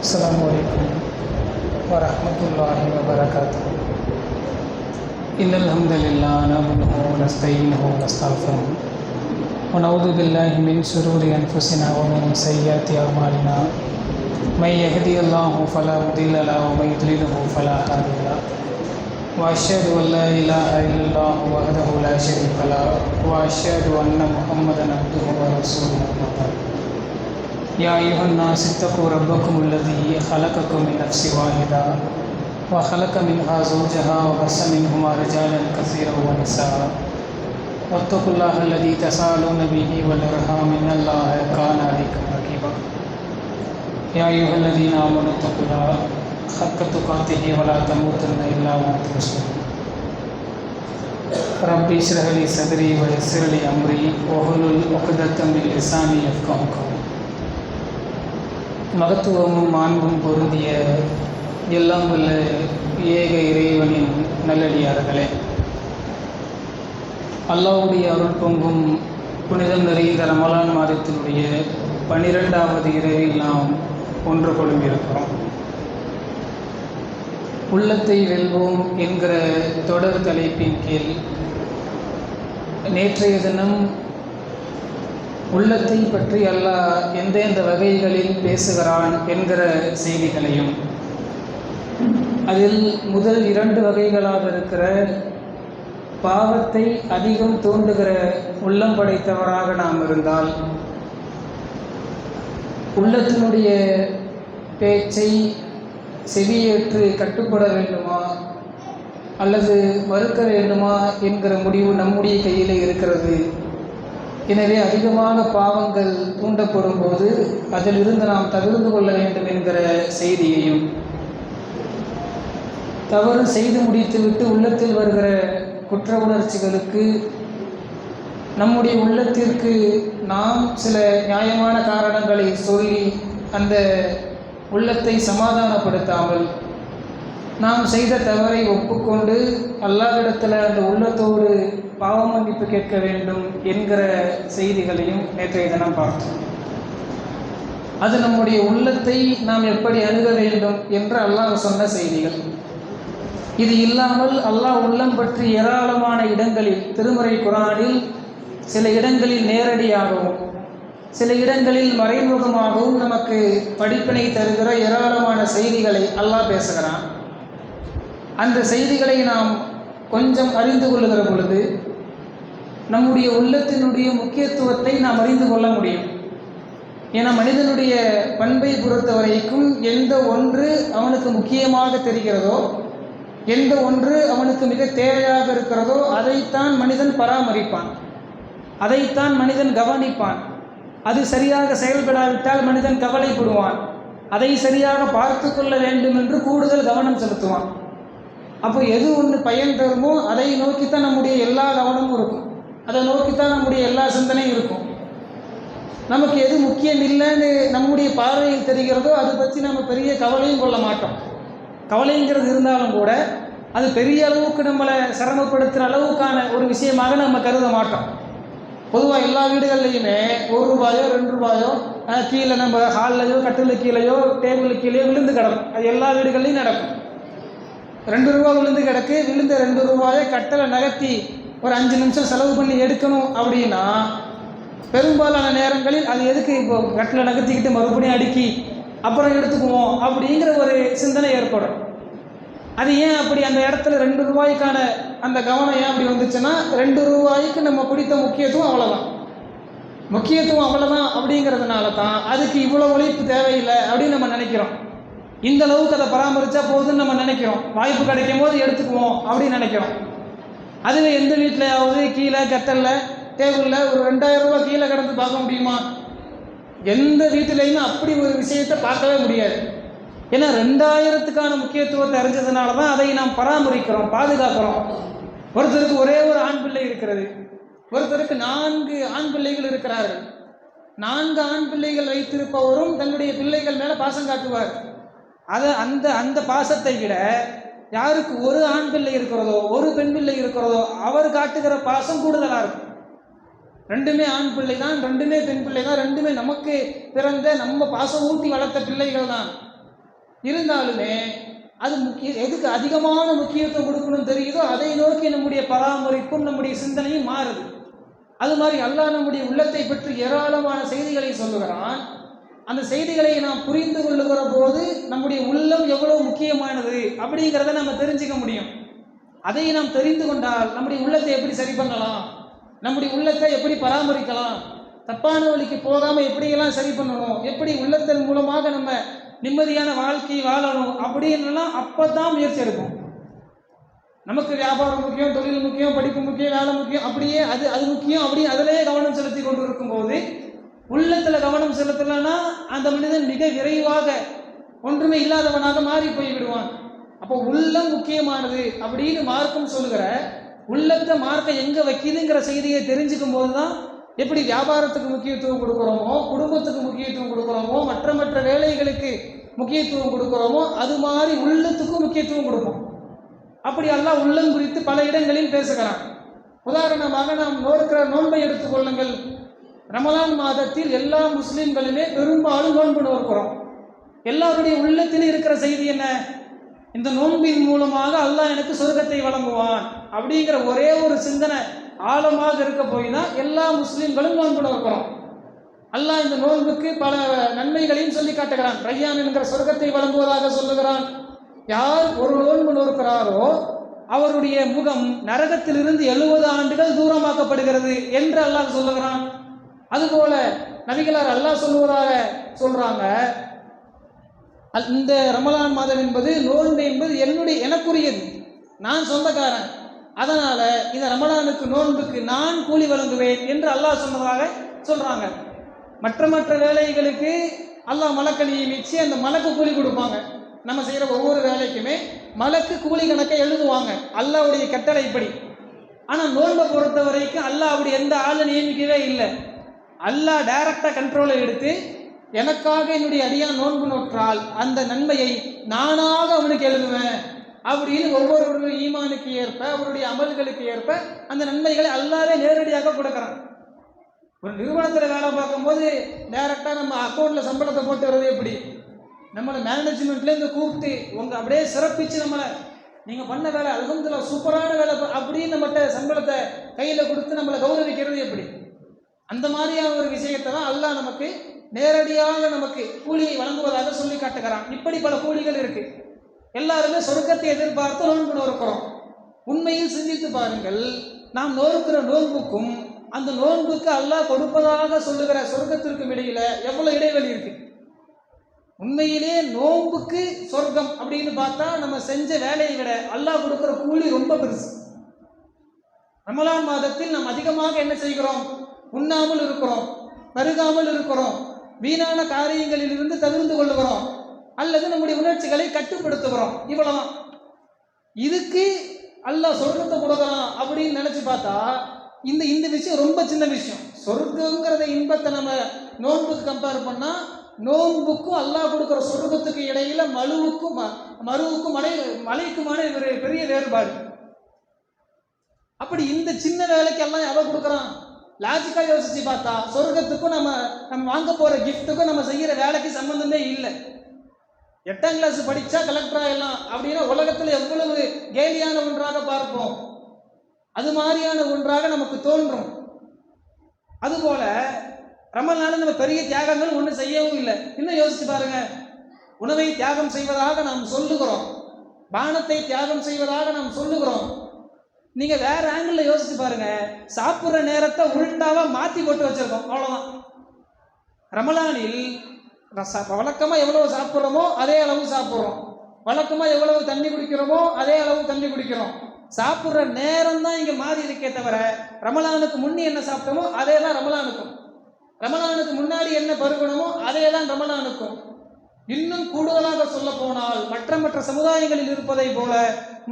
अस्सलामुअलैकुम वरहमतुल्लाहि वबरकातुहू। इन्नल हम्दलिल्लाह नहमदुहु व नस्तईनुहु व नस्तगफिरुहु व नऊज़ु बिल्लाहि मिन शुरूरि अनफुसिना व मिन सय्यिआति अअमालिना। मय यहदिहिल्लाहु फला मुदिल्ल लहु व मय युद्लिल्हु फला हादिय लहु। व अशहदु अन ला इलाहा इल्लल्लाह वहदहु ला शरीक लहु व अशहदु अन्ना मुहम्मदन अब्दुहु व रसूलुहु। या अय्युहन्नास इत्तक़ू रब्बकुमुल्लज़ी ख़लक़कुम मिन नफ़्सिन वाहिदा व ख़लक़ मिन्हा ज़ौजहा व बस्स मिन्हुमा रिजालन कसीरन व निसाअ वत्तक़ुल्लाह अल्लज़ी तसाअलून बिही वल अर्हाम इन्नल्लाह कान अलैकुम रक़ीबा। या अय्युहल्लज़ीना आमनू इत्तक़ुल्लाह हक़्क़ तुक़ातिही व ला तमूतुन्ना इल्ला व अंतुम मुस्लिमून। रब्बि इश्रह ली सदरी व यस्सिर ली अम्री वहलुल उक़दतम मिन लिसानी यफ़क़हू क़ौली। மகத்துவமும் மாண்பும் பொருந்திய எல்லாம் வல்ல ஏக இறைவனின் நல்லடியார்களே, அல்லாஹ்வுடைய அருள் பொங்கும் புனிதம் நிறைந்த ரமலான் மாதத்தினுடைய 12வது இரவில் நாம் ஒன்று கொள்ளிருக்கிறோம். உள்ளத்தை வெல்வோம் என்கிற தொடர் தலைப்பின் கீழ் நேற்றைய தினம் உள்ளத்தை பற்றி அல்லாஹ் எந்தெந்த வகைகளில் பேசுகிறான் என்கிற செய்திகளையும், அதில் முதல் 2 வகைகளாக இருக்கிற பாவத்தை அதிகம் தூண்டுகிற உள்ளம் படைத்தவராக நாம் இருந்தால் உள்ளத்தினுடைய பேச்சை செவியேற்று கட்டுப்பட வேண்டுமா அல்லது மறுக்க வேண்டுமா என்கிற முடிவு நம்முடைய கையிலே இருக்கிறது. எனவே அதிகமாக பாவங்கள் தூண்டப்படும் போது அதிலிருந்து நாம் தவிர்த்து கொள்ள வேண்டும் என்கிற செய்தியையும், தவறு செய்து முடித்துவிட்டு உள்ளத்தில் வருகிற குற்ற உணர்ச்சிகளுக்கு நம்முடைய உள்ளத்திற்கு நாம் சில நியாயமான காரணங்களை சொல்லி அந்த உள்ளத்தை சமாதானப்படுத்தாமல் நாம் செய்த தவறை ஒப்புக்கொண்டு அல்லாஹ்விடத்தில் அந்த உள்ளத்தோடு பாவ மன்னிப்பு கேட்க வேண்டும் என்கிற செய்திகளையும் நேற்றைய தினம் பார்த்தோம். அது நம்முடைய உள்ளத்தை நாம் எப்படி அணுக வேண்டும் என்று அல்லாஹ் சொன்ன செய்திகள். இது இல்லாமல் அல்லாஹ் உள்ளம் பற்றி ஏராளமான இடங்களில், திருமறை குர்ஆனில் சில இடங்களில் நேரடியாகவும் சில இடங்களில் மறைமுகமாகவும் நமக்கு படிப்பினை தருகிற ஏராளமான செய்திகளை அல்லாஹ் பேசுகிறான். அந்த செய்திகளை நாம் கொஞ்சம் அறிந்து கொள்ளுகிற பொழுது நம்முடைய உள்ளத்தினுடைய முக்கியத்துவத்தை நாம் அறிந்து கொள்ள முடியும். ஏன்னா மனிதனுடைய பண்பை பொறுத்த வரைக்கும் எந்த ஒன்று அவனுக்கு முக்கியமாக தெரிகிறதோ, எந்த ஒன்று அவனுக்கு மிக தேவையாக இருக்கிறதோ அதைத்தான் மனிதன் பராமரிப்பான், அதைத்தான் மனிதன் கவனிப்பான். அது சரியாக செயல்படாவிட்டால் மனிதன் கவலைப்படுவான், அதை சரியாக பார்த்து கொள்ள வேண்டும் என்று கூடுதல் கவனம் செலுத்துவான். அப்போ எது ஒன்று பயன் தருமோ அதை நோக்கித்தான் நம்முடைய எல்லா கவனமும் இருக்கும், அதை நோக்கித்தான் நம்முடைய எல்லா சிந்தனையும் இருக்கும். நமக்கு எது முக்கியம் இல்லைன்னு நம்முடைய பார்வையில் தெரிகிறதோ அதை பற்றி நம்ம பெரிய கவலையும் கொள்ள மாட்டோம். கவலைங்கிறது இருந்தாலும் கூட அது பெரிய அளவுக்கு நம்மளை சிரமப்படுத்துகிற அளவுக்கான ஒரு விஷயமாக நம்ம கருத மாட்டோம். பொதுவாக எல்லா வீடுகள்லையுமே ₹1 ₹2 கீழே நம்ம ஹால்லையோ கட்டில் கீழேயோ டேபிள் கீழேயோ விழுந்து கிடக்கும். அது எல்லா வீடுகள்லையும் நடக்கும். ₹2 விழுந்து கிடக்கு, விழுந்த ₹2 கட்டளை நகர்த்தி ஒரு 5 நிமிஷம் செலவு பண்ணி எடுக்கணும் அப்படின்னா பெரும்பாலான நேரங்களில் அது எதுக்கு இப்போ கட்டளை நகர்த்திக்கிட்டு மறுபடியும் அடுக்கி அப்புறம் எடுத்துக்குவோம் அப்படிங்கிற ஒரு சிந்தனை ஏற்படும். அது ஏன் அப்படி அந்த இடத்துல ₹2க்கான அந்த கவனம் ஏன் அப்படி வந்துச்சுன்னா ₹2க்கு நம்ம கொடுத்த முக்கியத்துவம் அவ்வளோதான், முக்கியத்துவம் அவ்வளோதான் அப்படிங்கிறதுனால தான் அதுக்கு இவ்வளோ உழைப்பு தேவையில்லை அப்படின்னு நம்ம நினைக்கிறோம். இந்த அளவுக்கு அதை பராமரித்தா போதுன்னு நம்ம நினைக்கிறோம். வாய்ப்பு கிடைக்கும் போது எடுத்துக்குவோம் அப்படின்னு நினைக்கிறோம். அதுவே எந்த வீட்டிலையாவது கீழே கட்டலில் டேபிளில் ஒரு ₹2000 கீழே கிடந்து பார்க்க முடியுமா? எந்த வீட்டிலையுமே அப்படி ஒரு விஷயத்தை பார்க்கவே முடியாது. ஏன்னா 2000க்கான முக்கியத்துவத்தை அறிஞ்சதுனால தான் அதை நாம் பராமரிக்கிறோம், பாதுகாக்கிறோம். ஒருத்தருக்கு ஒரே ஒரு ஆண் பிள்ளை இருக்கிறது, ஒருத்தருக்கு 4 ஆண் பிள்ளைகள் இருக்கிறார்கள். 4 ஆண் பிள்ளைகள் வைத்திருப்பவரும் தன்னுடைய பிள்ளைகள் மேலே பாசம் காட்டுவார். அதை அந்த பாசத்தை விட யாருக்கு ஒரு ஆண் பிள்ளை இருக்கிறதோ ஒரு பெண் பிள்ளை இருக்கிறதோ அவர் காட்டுகிற பாசம் கூடுதலாக இருக்கும். ரெண்டுமே ஆண் பிள்ளை தான், ரெண்டுமே பெண் பிள்ளை தான், ரெண்டுமே நமக்கு பிறந்த நம்ம பாசம் ஊட்டி வளர்த்த பிள்ளைகள் தான். இருந்தாலுமே அது எதுக்கு அதிகமான முக்கியத்துவம் கொடுக்கணும்னு தெரியுதோ அதை நோக்கி நம்முடைய பராமரிப்பும் நம்முடைய சிந்தனையும் மாறுது. அது மாதிரி அல்லாஹ் நம்முடைய உள்ளத்தை பற்றி ஏராளமான செய்திகளை சொல்லுகிறான். அந்த செய்திகளை நாம் புரிந்து கொள்ளுகிற போது நம்முடைய உள்ளம் எவ்வளவு முக்கியமானது அப்படிங்கிறத நம்ம தெரிஞ்சுக்க முடியும். அதை நாம் தெரிந்து கொண்டால் நம்முடைய உள்ளத்தை எப்படி சரி பண்ணலாம், நம்முடைய உள்ளத்தை எப்படி பராமரிக்கலாம், தப்பான வழிக்கு போகாமல் எப்படியெல்லாம் சரி பண்ணணும், எப்படி உள்ளத்தின் மூலமாக நம்ம நிம்மதியான வாழ்க்கை வாழணும் அப்படின்லாம் அப்போ தான் முயற்சி எடுப்போம். நமக்கு வியாபாரம் முக்கியம், தொழில் முக்கியம், படிப்பு முக்கியம், வேலை முக்கியம், அப்படியே அது முக்கியம், அப்படியே அதிலேயே கவனம் செலுத்தி கொண்டு இருக்கும்போது உள்ளத்தில் கவனம் செலுத்தலைன்னா அந்த மனிதன் மிக விரைவாக ஒன்றுமே இல்லாதவனாக மாறி போய் விடுவான். அப்போ உள்ளம் முக்கியமானது அப்படின்னு மார்க்கம் சொல்லுகிற உள்ளத்தை மார்க்கம் எங்கே வைக்கிதுங்கிற செய்தியை தெரிஞ்சுக்கும் போது தான் எப்படி வியாபாரத்துக்கு முக்கியத்துவம் கொடுக்குறோமோ, குடும்பத்துக்கு முக்கியத்துவம் கொடுக்குறோமோ, மற்ற வேலைகளுக்கு முக்கியத்துவம் கொடுக்குறோமோ, அது மாதிரி உள்ளத்துக்கும் முக்கியத்துவம் கொடுப்போம். அப்படி அல்லாஹ் உள்ளம் குறித்து பல இடங்களில் பேசுகிறான். உதாரணமாக நாம் நோக்கிற நோன்பை எடுத்துக்கொள்ளுங்கள். ரமலான் மாதத்தில் எல்லா முஸ்லீம்களுமே பெரும்பாலும் நோன்பு நோக்கிறோம். எல்லாருடைய உள்ளத்தில் இருக்கிற செய்தி என்ன? இந்த நோன்பின் மூலமாக அல்லாஹ் எனக்கு சொர்க்கத்தை வழங்குவான் அப்படிங்கிற ஒரே ஒரு சிந்தனை ஆழமாக இருக்க போய் தான் எல்லா முஸ்லீம்களும் நோன்பு நோக்கிறோம். அல்லாஹ் இந்த நோன்புக்கு பல நன்மைகளையும் சொல்லி காட்டுகிறான். ரையான் என்கிற சொர்க்கத்தை வழங்குவதாக சொல்லுகிறான். யார் ஒரு நோன்பு நோக்கிறாரோ அவருடைய முகம் நரகத்திலிருந்து 70 ஆண்டுகள் தூரமாக்கப்படுகிறது என்று அல்லாஹ் சொல்லுகிறான். அதுபோல நபிகளார் அல்லாஹ் சொல்லுவதாக சொல்றாங்க, இந்த ரமலான் மாதம் என்பது நோன்பு என்பது எனக்குரியது, நான் சொந்தக்காரன், அதனால இந்த ரமலானுக்கு நோன்புக்கு நான் கூலி வழங்குவேன் என்று அல்லாஹ் சொன்னதாக சொல்றாங்க. மற்ற வேலைகளுக்கு அல்லாஹ் மலக்கை நியமிச்சு அந்த மலக்கு கூலி கொடுப்பாங்க. நம்ம செய்கிற ஒவ்வொரு வேலைக்குமே மலக்கு கூலி கணக்கை எழுதுவாங்க அல்லாஹ்வுடைய கட்டளை இப்படி. ஆனால் நோன்பை பொறுத்த வரைக்கும் அல்லாஹ் அப்படி எந்த ஆளை நியமிக்கவே இல்லை. அல்லாஹ் டைரக்டாக கண்ட்ரோலை எடுத்து எனக்காக என்னுடைய அடியான் நோன்பு நோற்றால் அந்த நன்மையை நானாக அவனுக்கு எழுதுவேன் அப்படின்னு ஒவ்வொருவருடைய ஈமானுக்கு ஏற்ப அவருடைய அமல்களுக்கு ஏற்ப அந்த நன்மைகளை அல்லாஹ்வே நேரடியாக கொடுக்குறான். ஒரு நிறுவனத்தில் வேலை பார்க்கும்போது டைரக்டாக நம்ம அக்கௌண்ட்டில் சம்பளத்தை போட்டு வர்றது எப்படி? நம்மளை மேனேஜ்மெண்ட்லேருந்து கூப்பிட்டு உங்கள் அப்படியே சிறப்பிச்சு நம்மளை நீங்கள் பண்ண வேலை அல்ஹம்துலில்லாஹ் சூப்பரான வேலை அப்படின்னு நம்மகிட்ட சம்பளத்தை கையில் கொடுத்து நம்மளை கௌரவிக்கிறது எப்படி? அந்த மாதிரியான ஒரு விஷயத்தை தான் அல்லாஹ் நமக்கு நேரடியாக நமக்கு கூலியை வழங்குவதாக சொல்லி காட்டுகிறான். இப்படி பல கூலிகள் இருக்கு. எல்லாருமே சொர்க்கத்தை எதிர்பார்த்து நோன்பு நோக்கிறோம். உண்மையில் சிந்தித்து பாருங்கள், நாம் நோக்கிற நோன்புக்கும் அந்த நோன்புக்கு அல்லாஹ் கொடுப்பதாக சொல்லுகிற சொர்க்கத்திற்கும் இடையில எவ்வளவு இடைவெளி இருக்கு. உண்மையிலே நோன்புக்கு சொர்க்கம் அப்படின்னு பார்த்தா நம்ம செஞ்ச வேலையை விட அல்லாஹ் கொடுக்கிற கூலி ரொம்ப பெருசு. ரமலான் மாதத்தில் நாம் அதிகமாக என்ன செய்கிறோம்? உண்ணாமல் இருக்கிறோம், பருகாமல் இருக்கிறோம், வீணான காரியங்களில் இருந்து தவிர்த்து கொள்ளுகிறோம், அல்லது நம்முடைய உணர்ச்சிகளை கட்டுப்படுத்துகிறோம். இவ்வளவுதான். இதுக்கு அல்லாஹ் சொர்க்கத்தை கொடுக்கலாம் அப்படின்னு நினைச்சு பார்த்தா இந்த விஷயம் ரொம்ப சின்ன விஷயம். சொர்க்கங்கிறத இன்பத்தை நம்ம நோன்புக்கு கம்பேர் பண்ணா நோன்புக்கும் அல்லாஹ் கொடுக்குற சொர்க்கத்துக்கு இடையில மருவுக்கும் மலைக்குமான ஒரு பெரிய வேறுபாடு. அப்படி இந்த சின்ன வேலைக்கு எல்லாம் எவ்வளவு கொடுக்குறான்? லாஜிக்கா யோசிச்சு பார்த்தா சொர்க்கத்துக்கும் நம்ம வாங்க போற கிஃப்ட்டுக்கும் நம்ம செய்யற வேலைக்கு சம்பந்தமே இல்லை. 8ஆம் கிளாஸ் படிச்சா கலெக்டர் ஆகலாம் அப்படின்னா உலகத்துல எவ்வளவு கேலியான ஒன்றாக பார்ப்போம், அது மாதிரியான ஒன்றாக நமக்கு தோன்றும். அதுபோல ரமலான் நம்ம பெரிய தியாகங்கள் ஒன்றும் செய்யவும் இல்லை. இன்னும் யோசிச்சு பாருங்க, உணவை தியாகம் செய்வதாக நாம் சொல்லுகிறோம், பானத்தை தியாகம் செய்வதாக நாம் சொல்லுகிறோம். நீங்க வேற ஆங்கிள் யோசிச்சு பாருங்க, சாப்பிட்ற நேரத்தை உள்டாவா மாத்தி போட்டு வச்சிருக்கோம், அவ்வளவுதான். ரமலானில் வழக்கமா எவ்வளவு சாப்பிட்றோமோ அதே அளவு சாப்பிட்றோம், வழக்கமா எவ்வளவு தண்ணி குடிக்கிறோமோ அதே அளவு தண்ணி குடிக்கிறோம். சாப்பிட்ற நேரம் தான் இங்க மாறி இருக்கே தவிர ரமலானுக்கு முன்னே என்ன சாப்பிட்டோமோ அதே தான் ரமலானுக்கும், ரமலானுக்கு முன்னாடி என்ன பருகணுமோ அதே தான் ரமலானுக்கும். இன்னும் கூடுதலாக சொல்ல போனால் மற்ற சமுதாயங்களில் இருப்பதை போல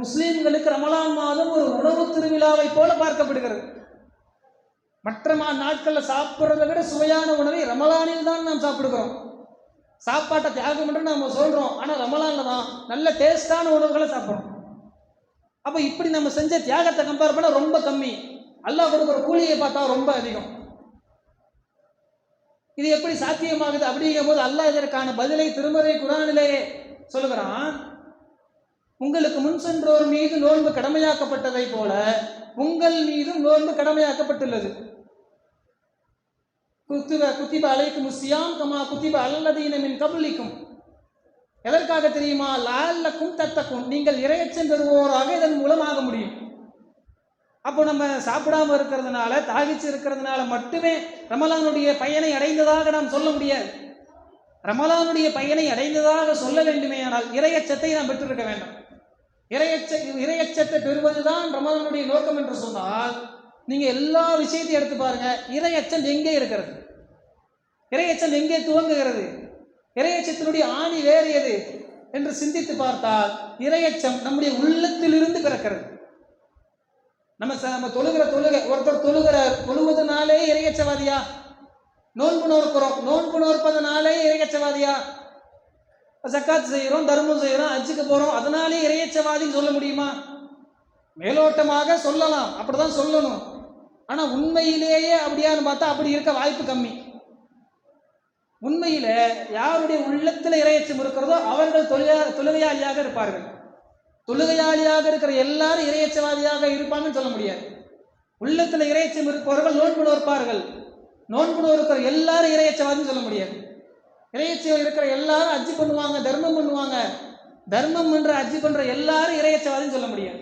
முஸ்லீம்களுக்கு ரமலான் மாதம் ஒரு உணவு திருவிழாவை போல பார்க்கப்படுகிறது. மற்ற நாட்களில் சாப்பிட்றதை விட சுவையான உணவை ரமலானில் தான் நாம் சாப்பிடுகிறோம். சாப்பாட்டை தியாகம் என்று நாம சொல்றோம், ஆனா ரமலான்ல தான் நல்ல டேஸ்டான உணவுகளை சாப்பிட்றோம். அப்ப இப்படி நம்ம செஞ்ச தியாகத்தை கம்பேர் பண்ண ரொம்ப கம்மி, அல்லாஹ் கொடுக்குற கூலியை பார்த்தா ரொம்ப அதிகம். இது எப்படி சாத்தியமாகுது அப்படிங்கும் போது அல்லாஹ் இதற்கான பதிலை திருமறை குர்ஆனிலேயே சொல்லுகிறான், உங்களுக்கு முன் சென்றோர் மீது நோன்பு கடமையாக்கப்பட்டதை போல உங்கள் மீதும் நோன்பு கடமையாக்கப்பட்டுள்ளது. குத்திப அலைக்கும் சியாம் கமா குத்திப அல்லதீன மின் கபலிக்கும். எதற்காக தெரியுமா? லஅல்லக்கும் தத்தக்கும், நீங்கள் இறையச்சம் பெறுவோராக இதன் மூலம் ஆக முடியும். அப்போ நம்ம சாப்பிடாம இருக்கிறதுனால, தாகிச்சு இருக்கிறதுனால மட்டுமே ரமலானுடைய பயனை அடைந்ததாக நாம் சொல்ல முடியாது. ரமலானுடைய பயனை அடைந்ததாக சொல்ல வேண்டுமே ஆனால் இறையச்சத்தை நாம் பெற்றிருக்க வேண்டும். இறையச்சத்தை பெறுவதுதான் ரமலானுடைய நோக்கம் என்று சொன்னால், நீங்க எல்லா விஷயத்தையும் எடுத்து பாருங்க. இறையச்சம் எங்கே இருக்கிறது? இறையச்சம் எங்கே துவங்குகிறது? இறையச்சத்தினுடைய ஆணி வேறு எது என்று சிந்தித்து பார்த்தால் இறையச்சம் நம்முடைய உள்ளத்திலிருந்து பிறக்கிறது. நம்ம தொழுகிற ஒருத்தர் தொழுவதனாலே இறையச்சவாதியா? நோன்பு நோக்கிறோம், நோன்பு நோற்பதனாலே இறையச்சவாதியா? ஜக்காத் செய்கிறோம், தர்மம் செய்கிறோம், ஹஜ்ஜுக்கு போகிறோம், அதனாலே இறையச்சவாதின்னு சொல்ல முடியுமா? மேலோட்டமாக சொல்லலாம், அப்படிதான் சொல்லணும். ஆனால் உண்மையிலேயே அப்படியான்னு பார்த்தா அப்படி இருக்க வாய்ப்பு கம்மி. உண்மையில யாருடைய உள்ளத்தில் இறையச்சம் இருக்கிறதோ அவர்கள் தொழுகையாளியாக இருப்பார்கள். தொழுகையாளியாக இருக்கிற எல்லாரும் இறையச்சவாதியாக இருப்பாங்கன்னு சொல்ல முடியாது. உள்ளத்தில் இறையச்சம் இருப்பவர்கள் நோன்பு நோற்பார்கள். நோன்பு நோக்கிற எல்லாரும் இறையச்சவாதின்னு சொல்ல முடியாது. இறையச்சம் இருக்கிற எல்லாரும் ஹஜ்ஜு பண்ணுவாங்க, தர்மம் பண்ணுவாங்க, தர்மம் என்ற ஹஜ்ஜு பண்ற எல்லாரும் இறையச்சவாதின்னு சொல்ல முடியாது.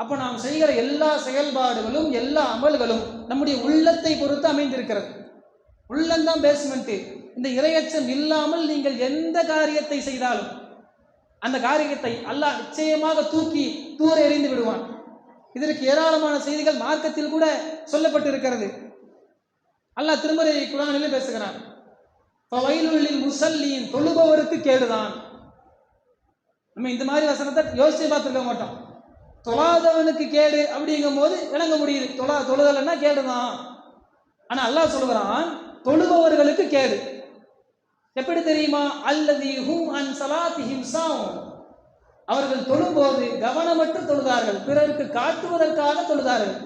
அப்போ நாம் செய்கிற எல்லா செயல்பாடுகளும் எல்லா அமல்களும் நம்முடைய உள்ளத்தை பொறுத்து அமைந்திருக்கிறது. உள்ளம்தான் பேஸ்மெண்ட். இந்த இறையச்சம் இல்லாமல் நீங்கள் எந்த காரியத்தை செய்தாலும் அந்த காரியத்தை அல்லாஹ் நிச்சயமாக தூர எறிந்து விடுவான். இதற்கு ஏராளமான செய்திகள் மார்க்கத்தில் கூட சொல்லப்பட்டிருக்கிறது. அல்லாஹ் திருமறை குர்ஆனிலே பேசுகிறான், ஃபவைலுல் முஸல்லீன், தொழுபவருக்கு கேடுதான். நம்ம இந்த மாதிரி வசனத்தை யோசிச்சு பார்த்துருக்க மாட்டோம். தொழாதவனுக்கு கேடு அப்படிங்கும் போது விளங்க முடியுது, தொழுதல்னா கேடுதான். ஆனா அல்லாஹ் சொல்லுகிறான், தொழுபவர்களுக்கு கேடு. எப்படி தெரியுமா? அல்லதீஹும் அன் ஸலாத்திஹிம் சாஹூன், அவர்கள் தொழும்போது கவனமற்று தொழுதார்கள், பிறருக்கு காட்டுவதற்காக தொழுதார்கள்.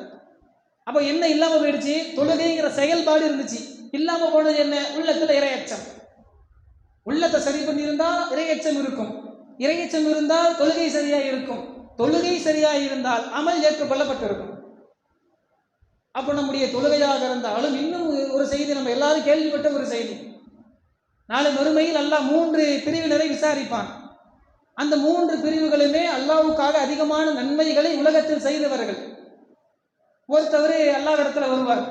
அப்ப என்ன இல்லாம போயிடுச்சு? தொழுகைங்கிற செயல்பாடு இருந்துச்சு, இல்லாம போனது என்ன? உள்ளத்துல இறையச்சம். உள்ளத்தை சரி பண்ணி இருந்தால் இறையச்சம் இருக்கும், இறையச்சம் இருந்தால் தொழுகை சரியா இருக்கும், தொழுகை சரியா இருந்தால் அமல் ஏற்றுக்கொள்ளப்பட்டிருக்கும். அப்போ நம்முடைய தொழுகையாக இருந்தாலும் இன்னும் ஒரு செய்தி, நம்ம எல்லாரும் கேள்விப்பட்ட ஒரு செய்தி, நாளை மறுமையில் அல்லாஹ் 3 பிரிவினரை விசாரிப்பான். அந்த 3 பிரிவுகளுமே அல்லாஹ்வுக்காக அதிகமான நன்மைகளை உலகத்தில் செய்தவர்கள். ஒருத்தவர் அல்லாஹ் இடத்துல வருவார்,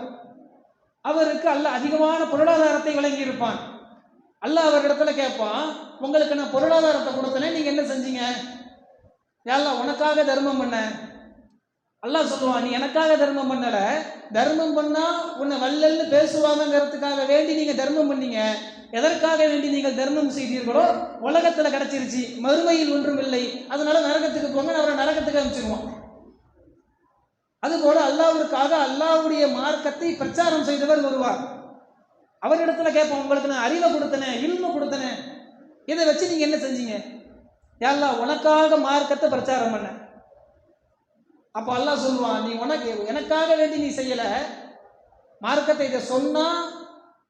அவருக்கு அல்லாஹ் அதிகமான பொருளாதாரத்தை வழங்கி இருப்பான். அல்லாஹ் அவர் இடத்துல கேட்பான், உங்களுக்கு நான் பொருளாதாரத்தை கொடுத்தனே, நீங்க என்ன செஞ்சீங்க? அல்லாஹ் உனக்காக தர்மம் பண்ண. அல்லாஹ் சொல்லுவான், நீ எனக்காக தர்மம் பண்ணல, தர்மம் பண்ணா உன்னை வல்லல்னு பேசுவாங்கிறதுக்காக வேண்டி நீங்க தர்மம் பண்ணீங்க. எதற்காக வேண்டி நீங்கள் தர்மம் செய்தீர்களோ உலகத்துல கிடைச்சிருச்சு, மறுமையில் ஒன்றும் இல்லை, அதனால நரகத்துக்கு போங்க, அவரை நரகத்துக்கு அனுப்பிச்சிருவோம். அதுபோல அல்லாஹ்வுக்காக அல்லாஹ்வுடைய மார்க்கத்தை பிரச்சாரம் செய்தவர் வருவார். அவரிடத்துல கேட்போம், உங்களுக்கு நான் அறிவை கொடுத்தனே, இல்மு கொடுத்தனே, இதை வச்சு நீங்க என்ன செஞ்சீங்க? யா அல்லாஹ் உனக்காக மார்க்கத்தை பிரச்சாரம் பண்ண. அப்போ அல்லாஹ் சொல்லுவான், நீ எனக்காக வேண்டி நீ செய்யல, மார்க்கத்தை இதை சொன்னா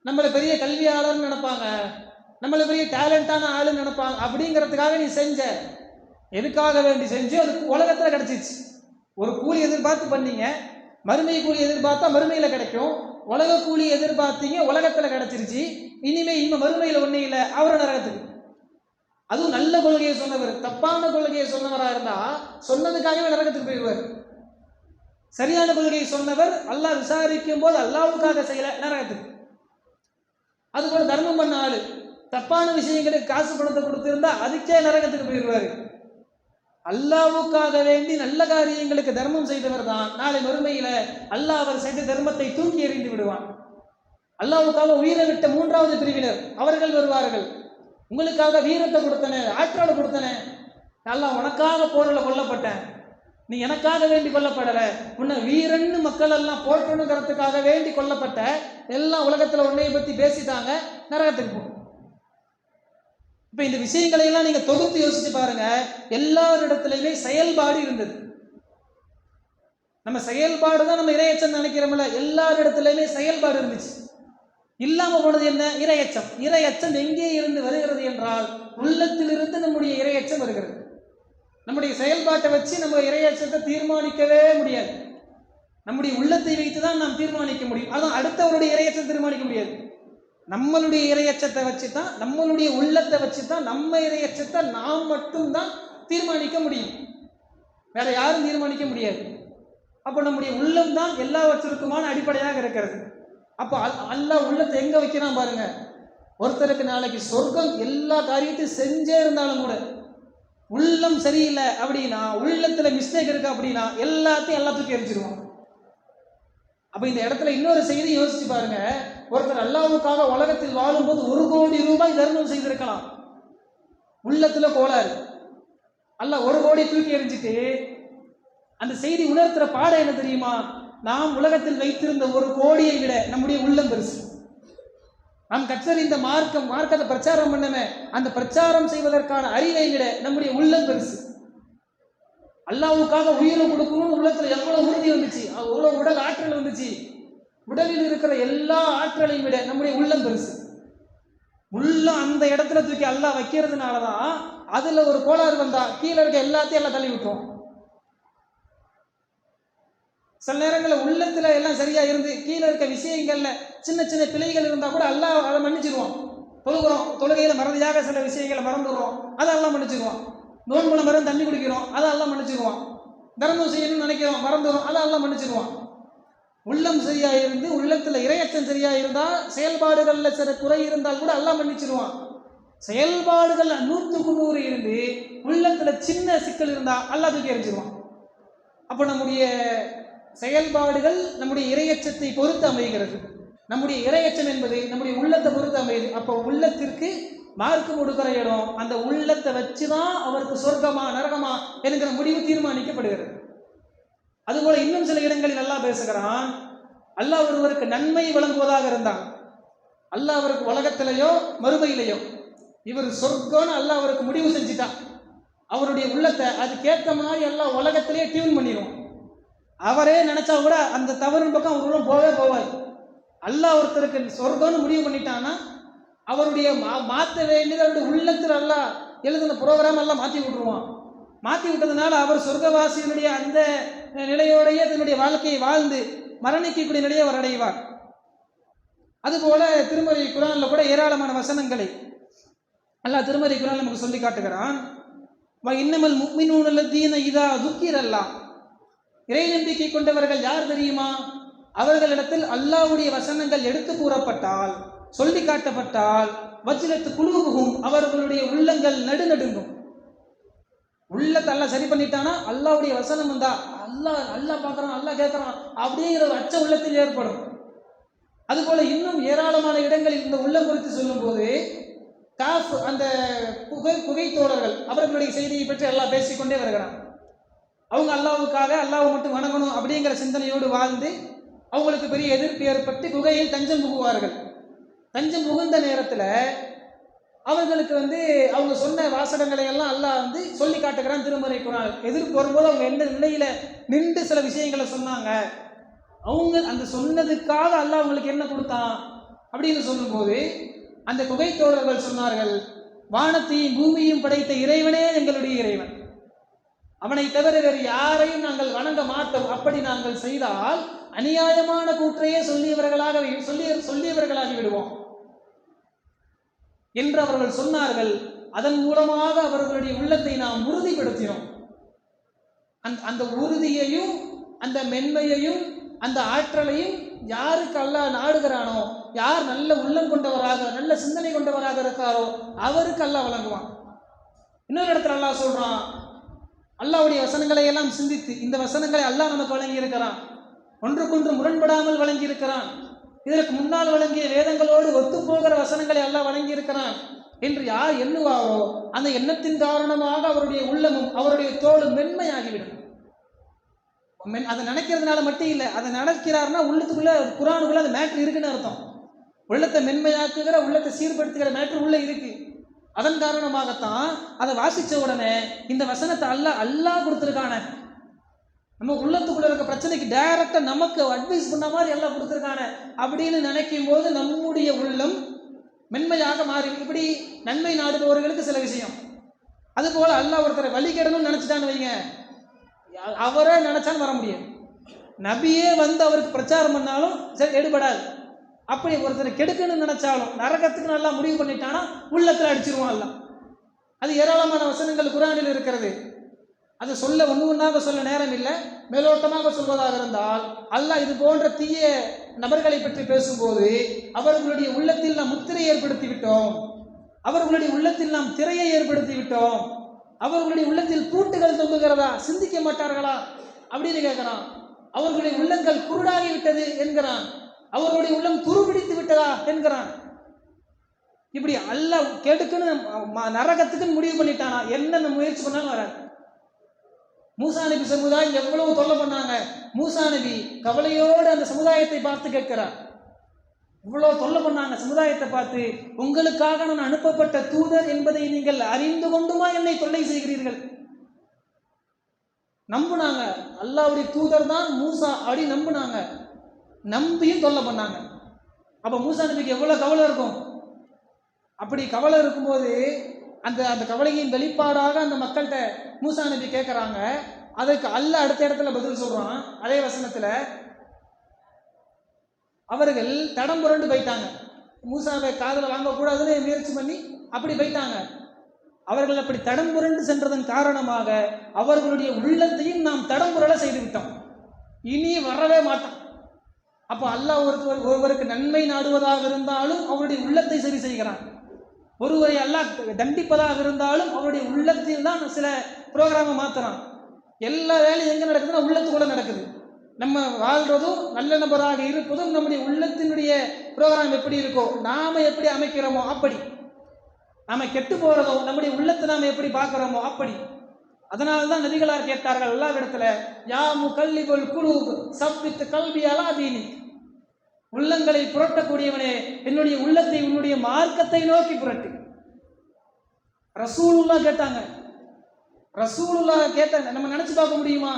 நம்மளை பெரிய கல்வியாளர்னு நினைப்பாங்க, நம்மளை பெரிய டேலண்டான ஆளுன்னு நினைப்பாங்க, அப்படிங்கிறதுக்காக நீ செஞ்ச. எதுக்காக வேண்டி செஞ்சு அது உலகத்துல கிடைச்சிச்சு. ஒரு கூலி எதிர்பார்த்து பண்ணீங்க, மறுமை கூலி எதிர்பார்த்தா மறுமையில கிடைக்கும், உலக கூலி எதிர்பார்த்தீங்க, உலகத்துல கிடைச்சிருச்சு. இனிமே மறுமையில ஒண்ணே இல்லை, அவரை நரகத்துக்கு. அதுவும் நல்ல கொள்கையை சொன்னவர், தப்பான கொள்கையை சொன்னவராக இருந்தா சொன்னதுக்காகவே நரகத்துக்கு போயிடுவார். சரியான கொள்கையை சொன்னவர் அல்லாஹ் விசாரிக்கும் போது அல்லாஹ்வுக்காக செய்யல, நரகத்துக்கு. அதுபோல தர்மம் பண்ண ஆளு தப்பான விஷயங்களுக்கு காசு பணத்தை கொடுத்திருந்தா அதுக்கே நரகத்துக்கு போயிடுவாரு. அல்லாஹ்வுக்காக வேண்டி நல்ல காரியங்களுக்கு தர்மம் செய்தவர் தான் நாளை மறுமையில அல்லாஹ் அவர் செய்த தர்மத்தை தூக்கி எறிந்து விடுவான். அல்லாஹ்வுக்காக உயிரை விட்ட 3வது பிரிவினர் அவர்கள் வருவார்கள். உங்களுக்காக வீரத்தை கொடுத்தனே, ஆற்றலை கொடுத்தனே, அல்லாஹ் உனக்காக போரில் கொல்லப்பட்டேன், நீ எனக்காக வேண்டி கொல்லப்படலை, உன்னை வீரன்னு மக்கள் எல்லாம் போற்றணுங்கிறதுக்காக வேண்டி கொல்லப்பட்ட, எல்லாம் உலகத்தில் உன்னையை பற்றி பேசிட்டாங்க, நரகத்துக்கு போ. இப்போ இந்த விஷயங்களை எல்லாம் நீங்க தொகுத்து யோசிச்சு பாருங்க. எல்லாரிடத்துலையுமே செயல்பாடு இருந்தது. நம்ம செயல்பாடு தான் நம்ம இறையச்சம் நினைக்கிறோம்ல, எல்லாரிடத்துலையுமே செயல்பாடு இருந்துச்சு. இல்லாம போனது என்ன? இறையச்சம். இறையச்சம் எங்கே இருந்து வருகிறது என்றால் உள்ளத்திலிருந்து நம்முடைய இறையச்சம் நம்முடைய செயல்பாட்டை வச்சு நம்ம இறையச்சத்தை தீர்மானிக்கவே முடியாது. நம்முடைய உள்ளத்தை வைத்து தான் நாம் தீர்மானிக்க முடியும். அதுவும் அடுத்தவருடைய இறையச்சத்தை தீர்மானிக்க முடியாது. நம்மளுடைய இறையச்சத்தை வச்சு தான், நம்மளுடைய உள்ளத்தை வச்சு தான் நம்ம இறையச்சத்தை நாம் மட்டும்தான் தீர்மானிக்க முடியும். வேற யாரும் தீர்மானிக்க முடியாது. அப்போ நம்முடைய உள்ளம் தான் எல்லாவற்றிற்குமான அடிப்படையாக இருக்கிறது. அப்போ அல்லாஹ் உள்ளத்தை எங்க வைக்கிறான் பாருங்க. ஒருத்தருக்கு நாளைக்கு சொர்க்கம் எல்லா காரியத்தையும் செஞ்சே இருந்தாலும் கூட உள்ளம் சரியில்லை அப்படின்னா, உள்ளத்துல மிஸ்டேக் இருக்கு அப்படின்னா எல்லாத்துக்கும் எரிச்சிருவோம். அப்ப இந்த இடத்துல இன்னொரு செய்தி யோசிச்சு பாருங்க. ஒருத்தர் அல்லாஹ்வுக்காக உலகத்தில் வாழும்போது 1 கோடி ரூபாய் தர்மம் செய்திருக்கலாம். உள்ளத்துல கோளாறு. அல்லாஹ் 1 கோடி தூக்கி எறிஞ்சிட்டு அந்த செய்தி உணர்த்துற பாடம் என்ன தெரியுமா? நாம் உலகத்தில் வைத்திருந்த 1 கோடியை விட நம்முடைய உள்ளம் பெருசு. நாம் கற்றறிந்த மார்க்கத்தை பிரச்சாரம் பண்ணமே, அந்த பிரச்சாரம் செய்வதற்கான அறிவை விட நம்முடைய உள்ளம் பெருசு. அல்லாஹ்வுக்காக உயிரை கொடுக்கணும்னு உள்ளத்துல எவ்வளவு உறுதி வந்துச்சு, அவ்வளவு உடல் ஆற்றல் வந்துச்சு. உடலில் இருக்கிற எல்லா ஆற்றலையும் விட நம்முடைய உள்ளம் பெருசு. உள்ளம் அந்த இடத்துல தூக்கி அல்லாஹ் வைக்கிறதுனாலதான் அதுல ஒரு கோளாறு வந்தா கீழே இருக்க எல்லாத்தையும் எல்லாம் தள்ளி விட்டுரும். சில நேரங்களில் உள்ளத்துல எல்லாம் சரியா இருந்து கீழே இருக்க விஷயங்கள்ல சின்ன சின்ன பிழைகள் இருந்தா கூட அல்லாஹ் அதை மன்னிச்சிருவான். தொழுகையில மறதியாக சில விஷயங்களை மறந்துடுறோம், அதை எல்லாம் மன்னிச்சிருவான். நோன்புல மருந்து தண்ணி குடிக்கிறோம், அதை எல்லாம் மன்னிச்சிருவான். தர்மம் செய்யணும்னு நினைக்கிறோம், மறந்துடும், அதை எல்லாம் மன்னிச்சிருவான். உள்ளம் சரியா இருந்து உள்ளத்துல இறையச்சம் சரியா இருந்தா செயல்பாடுகள்ல சில குறை இருந்தால் கூட எல்லாம் மன்னிச்சிருவான். செயல்பாடுகள் 100க்கு 100 இருந்து உள்ளத்துல சின்ன சிக்கல் இருந்தா அல்லாஹ் தூக்கி எறிஞ்சிருவான். அப்ப நம்முடைய செயல்பாடுகள் நம்முடைய இறையச்சத்தை பொறுத்து அமைகிறது. நம்முடைய இறையச்சம் என்பது நம்முடைய உள்ளத்தை பொறுத்து அமையுது. அப்போ உள்ளத்திற்கு மார்க்கு கொடுக்கிற இடம், அந்த உள்ளத்தை வச்சுதான் அவருக்கு சொர்க்கமா நரகமா என்கிற முடிவு தீர்மானிக்கப்படுகிறது. அதுபோல இன்னும் சில இடங்களில் அல்லாஹ் பேசுகிறான். அல்லாஹ் ஒருவருக்கு நன்மை வழங்குவதாக இருந்தான், அல்லாஹ் அவருக்கு உலகத்திலேயோ மறுமையிலேயோ இவர் சொர்க்கம்னு அல்லாஹ் அவருக்கு முடிவு செஞ்சுட்டான். அவருடைய உள்ளத்தை அதுக்கேற்ற மாதிரி எல்லாம் உலகத்திலேயே டியூன் பண்ணிடுவோம். அவரே நினைச்சா கூட அந்த தவறின் பக்கம் அவர் உள்ள போவாது. அல்லாஹ் ஒருத்தருக்கு சொர்க்கம்னு முடிவு பண்ணிட்டான்னா அவருடைய மாற்ற வேண்டியது அவருடைய உள்ளத்தில் அல்லாஹ் எழுதின புரோகிராம் எல்லாம் மாற்றி விட்டுருவான். மாற்றி விட்டதுனால அவர் சொர்க்கவாசியினுடைய அந்த நிலையோடையே தன்னுடைய வாழ்க்கையை வாழ்ந்து மரணிக்கக்கூடிய நிலையை அவர் அடைவார். அதுபோல திருமறை குர்ஆன்ல கூட ஏராளமான வசனங்களை அல்லாஹ் திருமறை குர்ஆன்ல நமக்கு சொல்லி காட்டுகிறான். இன்னமல் முஃமினூன அல்லதீன இதா ذுக்கிரல்லாஹ், இறை நம்பிக்கை கொண்டவர்கள் யார் தெரியுமா? அவர்களிடத்தில் அல்லாஹ்வுடைய வசனங்கள் எடுத்து கூறப்பட்டால், சொல்லி காட்டப்பட்டால், வஜ்லத்து குலூபுஹும், அவர்களுடைய உள்ளங்கள் நடுநடுங்கும். உள்ளத்தை அல்லாஹ் சரி பண்ணிட்டானா, அல்லாஹ்வுடைய வசனம் வந்தா அல்லாஹ் பார்க்கறான், அல்லாஹ் கேட்கறான் அப்படிங்கிற ஒரு அச்ச உள்ளத்தில் ஏற்படும். அதுபோல இன்னும் ஏராளமான இடங்களில் இந்த உள்ளம் குறித்து சொல்லும் போது காஃப் அந்த புகை தோழர்கள் அவர்களுடைய செய்தியை பற்றி அல்லாஹ் பேசிக்கொண்டே வருகிறான். அவங்க அல்லாஹ்வுக்காக அல்லாஹ்வை மட்டும் வணங்கணும் அப்படிங்கிற சிந்தனையோடு வாழ்ந்து அவங்களுக்கு பெரிய எதிர்ப்பு ஏற்பட்டு குகையில் தஞ்சம் புகுவார்கள். தஞ்சம் புகுந்த நேரத்தில் அவர்களுக்கு அவங்க சொன்ன வாசகங்களை எல்லாம் அல்லாஹ் சொல்லி காட்டுகிறான் திருமறை குர்ஆன். எதிர்ப்பு வரும்போது அவங்க எந்த நிலையில நின்று சில விஷயங்களை சொன்னாங்க, அவங்க அந்த சொன்னதுக்காக அல்லாஹ் அவங்களுக்கு என்ன கொடுத்தான் அப்படின்னு சொல்லும்போது அந்த குகை தோழர்கள் சொன்னார்கள், வானத்தையும் பூமியையும் படைத்த இறைவனே எங்களுடைய இறைவன், அவனை தவிர வேறு யாரையும் நாங்கள் வணங்க மாட்டோம். அப்படி நாங்கள் செய்தால் அநியாயமான கூற்றையே சொல்லியவர்களாகி விடுவோம் என்று அவர்கள் சொன்னார்கள். அதன் மூலமாக அவர்களுடைய உள்ளத்தை நாம் உறுதிப்படுத்தினோம். அந்த உறுதியையும் அந்த மென்மையையும் அந்த ஆற்றலையும் யாருக்கு அல்லாஹ் நாடுகிறானோ, யார் நல்ல உள்ளம் கொண்டவராக நல்ல சிந்தனை கொண்டவராக இருக்காரோ அவருக்கு அல்லாஹ் வழங்குவான். இன்னொரு இடத்துல அல்லாஹ் சொல்றான், அல்லாஹ்வுடைய வசனங்களை எல்லாம் சிந்தித்து இந்த வசனங்களை அல்லாஹ் நமக்கு வழங்கி இருக்கிறான், ஒன்றுக்கொன்று முரண்படாமல் வழங்கி இருக்கிறான், இதற்கு முன்னால் வழங்கிய வேதங்களோடு ஒத்துப்போகிற வசனங்களை அல்லாஹ் வழங்கி இருக்கிறான் என்று யார் எண்ணுவாரோ அந்த எண்ணத்தின் காரணமாக அவருடைய உள்ளமும் அவருடைய தோளும் மென்மையாகிவிடும். அதை நினைக்கிறதுனால மட்டும் இல்லை, அதை நினைக்கிறாருன்னா உள்ளத்துக்குள்ள குர்ஆனுக்குள்ள அந்த மேட்ரு இருக்குன்னு அர்த்தம். உள்ளத்தை மென்மையாக்குகிற உள்ளத்தை சீர்படுத்துகிற மேட்ரு உள்ள இருக்கு. அதன் காரணமாகத்தான் அதை வாசிச்ச உடனே இந்த வசனத்தை அல்லாஹ் கொடுத்துருக்கான, நம்ம உள்ளத்துக்குள்ள இருக்க பிரச்சனைக்கு டைரக்டா நமக்கு அட்வைஸ் பண்ண மாதிரி எல்லாம் கொடுத்துருக்கான அப்படின்னு நினைக்கும் போது நம்முடைய உள்ளம் மென்மையாக மாறி. இப்படி நன்மை நாடுபவர்களுக்கு சில விஷயம், அதுபோல் அல்லாஹ் ஒருத்தரை வழிகெடணும்னு நினச்சிட்டான்னு வைங்க, அவரே நினச்சாலும் வர முடியாது. நபியே வந்து அவருக்கு பிரச்சாரம் பண்ணாலும் சரி எடுபடாது. அப்படி ஒருத்தரை கெடுக்கணும்னு நினைச்சாலும் நரகத்துக்கு நல்லா முடிவு பண்ணிட்டானா உள்ளத்தில் அடிச்சிருவான் அல்லாஹ். அது ஏராளமான வசனங்கள் குர்ஆனில் இருக்கிறது. அதை சொல்ல ஒன்றாக சொல்ல நேரம் இல்லை. மேலோட்டமாக சொல்வதாக இருந்தால் அல்லாஹ் இது போன்ற தீய நபர்களை பற்றி பேசும்போது அவர்களுடைய உள்ளத்தில் நாம் முத்திரை ஏற்படுத்தி விட்டோம், அவர்களுடைய உள்ளத்தில் நாம் திரையை ஏற்படுத்தி விட்டோம், அவர்களுடைய உள்ளத்தில் பூட்டுகள் தொங்குகிறதா, சிந்திக்க மாட்டார்களா அப்படின்னு கேட்கிறான். அவர்களுடைய உள்ளங்கள் குருடாகி விட்டது என்கிறான். அவர்களுடைய உள்ளம் துருபிடித்து விட்டதா என்கிறான். இப்படி அல்லாஹ் கெடுக்குன்னு நரகத்துக்குன்னு முடிவு பண்ணிட்டானா என்னென்ன முயற்சி பண்ணாலும் வராது. மூசா நபி சமுதாயம் எவ்வளவு தொல்லை பண்ணாங்க. மூசா நபி கவலையோடு அந்த சமுதாயத்தை பார்த்து கேட்கிறார். இவ்வளவு தொல்லை பண்ணாங்க சமுதாயத்தை பார்த்து, உங்களுக்காக நான் அனுப்பப்பட்ட தூதர் என்பதை நீங்கள் அறிந்து கொண்டுமா என்னை தொல்லை செய்கிறீர்கள்? நம்புனாங்க, அல்லாஹ்வுடைய தூதர் தான் மூசா அப்படி நம்புனாங்க. நம்பியும் தொல்லை பண்ணாங்க. அப்ப மூசா நபிக்கு எவ்வளவு கவலை இருக்கும். அப்படி கவலை இருக்கும்போது அந்த அந்த கவலையின் வெளிப்பாடாக அந்த மக்கள்கிட்ட மூசா நபி கேட்குறாங்க. அதுக்கு அல்லாஹ் அடுத்த இடத்துல பதில் சொல்றான். அதே வசனத்துல அவர்கள் தடம் புரண்டு போயிட்டாங்க. மூசாவை காதில் வாங்கக்கூடாதுன்னு முயற்சி பண்ணி அப்படி போயிட்டாங்க. அவர்கள் அப்படி தடம் புரண்டு சென்றதன் காரணமாக அவர்களுடைய உள்ளத்தையும் நாம் தடம் புரள செய்து விட்டோம். இனி வரவே மாட்டோம். அப்போ அல்லாஹ் ஒருவருக்கு நன்மை நாடுவதாக இருந்தாலும் அவருடைய உள்ளத்தை சரி செய்கிறான். ஒருவரை அல்லாஹ் தண்டிப்பதாக இருந்தாலும் அவருடைய உள்ளத்தில் தான் சில ப்ரோக்ராமை மாற்றுறான். எல்லா வேலையும் எங்கே நடக்குதுன்னா உள்ளத்துக்குள்ள நடக்குது. நம்ம வாழ்றதும் நல்ல நபராக இருப்பதும் நம்முடைய உள்ளத்தினுடைய ப்ரோக்ராம் எப்படி இருக்கோ, நாம எப்படி அமைக்கிறோமோ அப்படி. நாம கெட்டு போறதோ நம்முடைய உள்ளத்தை நாம எப்படி பார்க்கிறோமோ அப்படி. அதனால்தான் நபிகளார் கேட்டார்கள் அல்லாஹ்விடத்துல, யா முகல்லிபுல் குலூப் சப்பித் கல்பி அலா தீனிக், உள்ளங்களை புரட்டக்கூடியவனே என்னுடைய உள்ளத்தை உன்னுடைய மார்க்கத்தை நோக்கி புரட்டு. ரசூலுல்லாஹ் கேட்டாங்க. ரசூலுல்லாஹ் கேட்டாங்க. நம்ம நினைச்சு பார்க்க முடியுமா?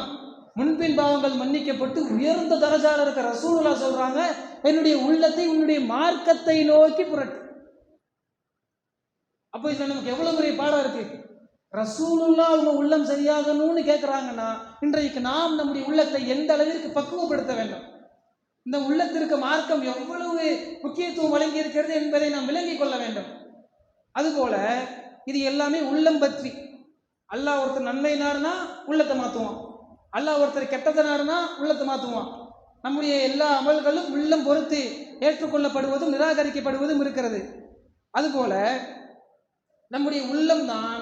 முன்பின் பாவங்கள் மன்னிக்கப்பட்டு உயர்ந்த தரஜால இருக்க ரசூலுல்லாஹ் சொல்றாங்க, என்னுடைய உள்ளத்தை உன்னுடைய மார்க்கத்தை நோக்கி புரட்டு. அப்போ இதுல நமக்கு எவ்வளவு பெரிய பாடம் இருக்கு. ரசூலுல்லாஹ் அவங்க உள்ளம் சரியாகணும்னு கேட்கிறாங்கன்னா இன்றைக்கு நாம் நம்முடைய உள்ளத்தை எந்த அளவிற்கு பக்குவப்படுத்த வேண்டும், இந்த உள்ளத்திற்கு மார்க்கம் எவ்வளவு முக்கியத்துவம் வழங்கி இருக்கிறது என்பதை நாம் விளங்கிக் கொள்ள வேண்டும். அதுபோல இது எல்லாமே உள்ளம் பற்றி. அல்லாஹ் ஒருத்தர் நன்மை நாடுனா உள்ளத்தை மாற்றுவான், அல்லாஹ் ஒருத்தர் கெட்டதை நாடுனா உள்ளத்தை மாற்றுவான். நம்முடைய எல்லா அமல்களும் உள்ளம் பொறுத்து ஏற்றுக்கொள்ளப்படுவதும் நிராகரிக்கப்படுவதும் இருக்கிறது. அதுபோல நம்முடைய உள்ளம்தான்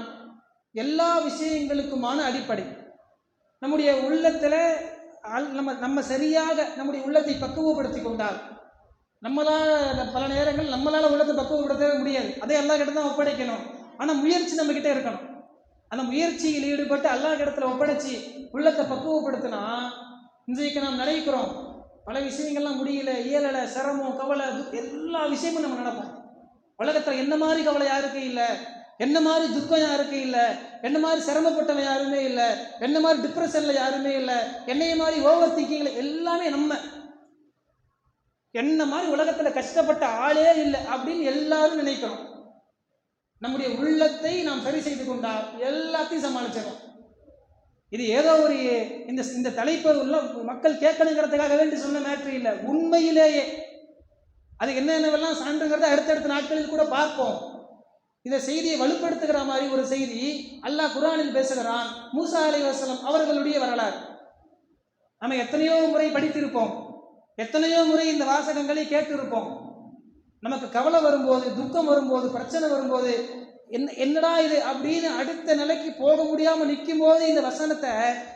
எல்லா விஷயங்களுக்குமான அடிப்படை. நம்முடைய உள்ளத்தில் நம்ம சரியாக நம்முடைய உள்ளத்தை பக்குவப்படுத்தி கொண்டால், நம்மளால் பல நேரங்கள் நம்மளால் உள்ளத்தை பக்குவப்படுத்தவே முடியாது, அதை அல்லாஹ் கிட்ட தான் ஒப்படைக்கணும். ஆனால் முயற்சி நம்ம கிட்ட இருக்கணும். அந்த முயற்சியில் ஈடுபட்டு அல்லாஹ் இடத்துல ஒப்படைச்சி உள்ளத்தை பக்குவப்படுத்தினா, இன்றைக்கு நாம் நினைக்கிறோம் பல விஷயங்கள்லாம் முடியல, இயலலை, சிரமம், கவலை, எல்லா விஷயமும் நம்ம நடப்போம். உலகத்தில் என்ன மாதிரி கவலை யாருக்கு இல்லை, என்ன மாதிரி துக்கம் யாருக்கு இல்லை, என்ன மாதிரி சிரமப்பட்டவன் யாருமே இல்லை, என்ன மாதிரி டிப்ரெஷன்ல யாருமே இல்லை, என்னைய மாதிரி ஓவர் திங்கிங்ல எல்லாமே நம்ம, என்ன மாதிரி உலகத்துல கஷ்டப்பட்ட ஆளே இல்லை அப்படின்னு எல்லாரும் நினைக்கிறோம். நம்முடைய உள்ளத்தை நாம் சரி செய்து கொண்டால் எல்லாத்தையும் சமாளிச்சிடும். இது ஏதோ ஒரு இந்த தலைப்பு உள்ள மக்கள் கேட்கணுங்கிறதுக்காக வேண்டி சொன்ன மேட்ரு இல்லை. உண்மையிலேயே அது என்னென்னவெல்லாம் சான்றுங்கிறத அடுத்தடுத்த நாட்களில் கூட பார்ப்போம். இந்த செய்தியை வலுப்படுத்துகிற மாதிரி ஒரு செய்தி அல்லாஹ் குர்ஆனில் பேசுகிறான். மூசா அலைஹிஸ்ஸலாம் அவர்களுடைய வரலாறு நம்ம எத்தனையோ முறை படித்திருப்போம், எத்தனையோ முறை இந்த வாசகங்களை கேட்டிருப்போம். நமக்கு கவலை வரும்போது, துக்கம் வரும்போது, பிரச்சனை வரும்போது, என்னடா இது அப்படின்னு அடுத்த நிலைக்கு போக முடியாமல் நிற்கும் போது இந்த வசனத்தை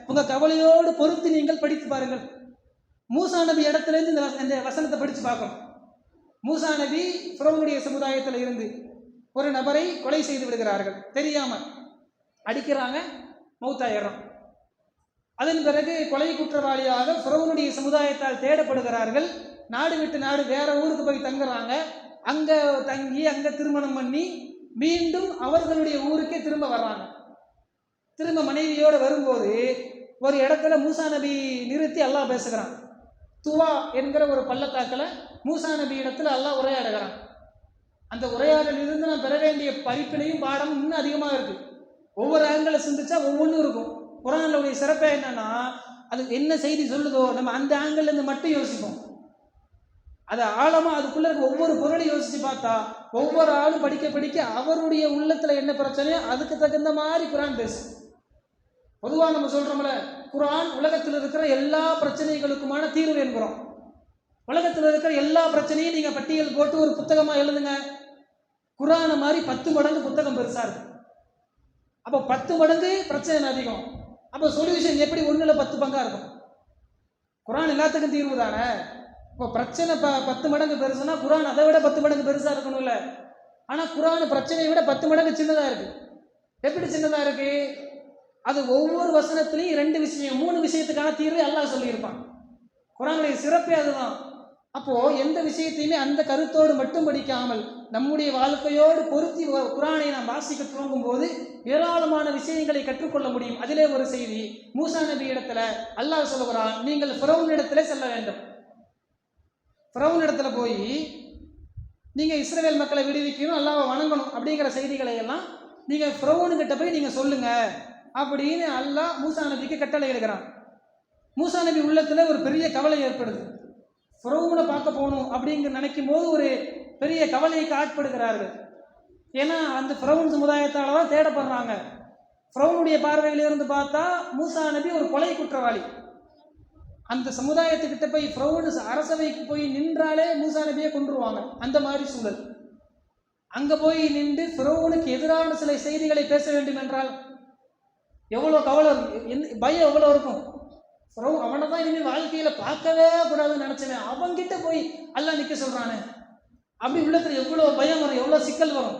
உங்க கவலையோடு பொறுத்து நீங்கள் படித்து பாருங்கள். மூசா நபி இடத்துல இருந்து இந்த வசனத்தை படித்து பார்க்கணும். மூசா நபி ஃபிரௌனுடைய சமுதாயத்தில் இருந்து ஒரு நபரை கொலை செய்து விடுகிறார்கள், தெரியாம அடிக்கிறாங்க, மௌத்தாயிரம். அதன் பிறகு கொலை குற்றவாளியாக ஃபிரௌனுடைய சமுதாயத்தால் தேடப்படுகிறார்கள். நாடு விட்டு நாடு வேற ஊருக்கு போய் தங்குறாங்க. அங்க தங்கி அங்க திருமணம் பண்ணி மீண்டும் அவர்களுடைய ஊருக்கே திரும்ப வர்றாங்க. திரும்ப மனைவியோடு வரும்போது ஒரு இடத்துல மூசா நபி நிறுத்தி அல்லாஹ் பேசுகிறான். துவா என்கிற ஒரு பள்ளத்தாக்கில் மூசா நபி இடத்துல அல்லாஹ் உரையாடுகிறான். அந்த உரையாடலிருந்து நாம் பெற வேண்டிய படிப்பினையும் பாடமும் இன்னும் அதிகமாக இருக்கு. ஒவ்வொரு ஆங்கிள் சிந்திச்சா ஒவ்வொன்றும் இருக்கும். குர்ஆனுடைய சிறப்பே என்னன்னா, அது என்ன செய்தி சொல்லுதோ நம்ம அந்த ஆங்கிள் இருந்து மட்டும் யோசிப்போம். அது ஆழமா அதுக்குள்ள இருக்க ஒவ்வொரு பொருளையும் யோசிச்சு பார்த்தா ஒவ்வொரு ஆளும் படிக்க படிக்க அவருடைய உள்ளத்துல என்ன பிரச்சனையோ அதுக்கு தகுந்த மாதிரி குர்ஆன் பேசும். பொதுவா நம்ம சொல்றோம்ல, குர்ஆன் உலகத்தில் இருக்கிற எல்லா பிரச்சனைகளுக்குமான தீர்வு என்கிறோம். உலகத்தில் இருக்கிற எல்லா பிரச்சனையும் நீங்க பட்டியல் போட்டு ஒரு புத்தகமா எழுதுங்க, குர்ஆனை மாதிரி 10 மடங்கு புத்தகம் பெருசா இருக்கு. அப்போ 10 மடங்கு பிரச்சனை அதிகம். அப்போ சொல்யூஷன் எப்படி 1ல் 10 பங்கா இருக்கும்? குர்ஆன் எல்லாத்துக்கும் தீர்வு தானே. இப்போ பிரச்சனை 10 மடங்கு பெருசுன்னா குர்ஆன் அதை விட 10 மடங்கு பெருசா இருக்கணும்ல. ஆனா குர்ஆன் பிரச்சனையை விட 10 மடங்கு சின்னதா இருக்கு. எப்படி சின்னதா இருக்கு? அது ஒவ்வொரு வசனத்திலையும் 2 விஷயம் 3 விஷயத்துக்கான தீர்வை அல்லாஹ் சொல்லியிருப்பான். குர்ஆனுடைய சிறப்பே அதுதான். அப்போ எந்த விஷயத்தையுமே அந்த கருத்தோடு மட்டும் படிக்காமல் நம்முடைய வாழ்க்கையோடு பொருத்தி குர்ஆனை நாம் வாசிக்க துவங்கும் போது ஏராளமான விஷயங்களை கற்றுக்கொள்ள முடியும். அதிலே ஒரு செய்தி, மூசா நபி இடத்துல அல்லாஹ் சொல்லுகிறான், நீங்கள் ஃபிரௌன் இடத்துல செல்ல வேண்டும். ஃபிரௌன் இடத்துல போய் நீங்க இஸ்ரவேல் மக்களை விடுவிக்கணும், அல்லாஹ்வை வணங்கணும் அப்படிங்கிற செய்திகளை எல்லாம் நீங்க ஃபிரௌனுக்கிட்ட போய் நீங்க சொல்லுங்க அப்படின்னு அல்லாஹ் மூசா நபிக்கு கட்டளை எடுக்கிறான். மூசா நபி உள்ளத்துல ஒரு பெரிய கவலை ஏற்படுது. ஃபிரௌனை பார்க்க போகணும் அப்படிங்கிற நினைக்கும் போது ஒரு பெரிய கவலைக்கு ஆட்படுகிறார்கள். ஏன்னா அந்த ஃபிரௌன் சமுதாயத்தால தான் தேடப்படுறாங்க. ஃபிரௌனுடைய பார்வையிலிருந்து பார்த்தா மூசா நபி ஒரு கொலை குற்றவாளி. அந்த சமுதாயத்துக்கிட்ட போய் ஃபிரௌன் அரசவைக்கு போய் நின்றாலே மூசா நபியை கொன்றுவாங்க. அந்த மாதிரி சூழல். அங்க போய் நின்று ஃபிரௌனுக்கு எதிரான சில செய்திகளை பேச வேண்டும் என்றால் எவ்வளோ கவலை, பயம் எவ்வளோ இருக்கும். ஃபிரௌன் அவனை தான் இனிமேல் வாழ்க்கையில பார்க்கவே கூடாதுன்னு நினைச்சவன் அவன்கிட்ட போய் அல்லாஹ் நிற்க சொல்றானே, அப்படி உள்ளத்துல எவ்வளோ பயம் வரும், எவ்வளோ சிக்கல் வரும்.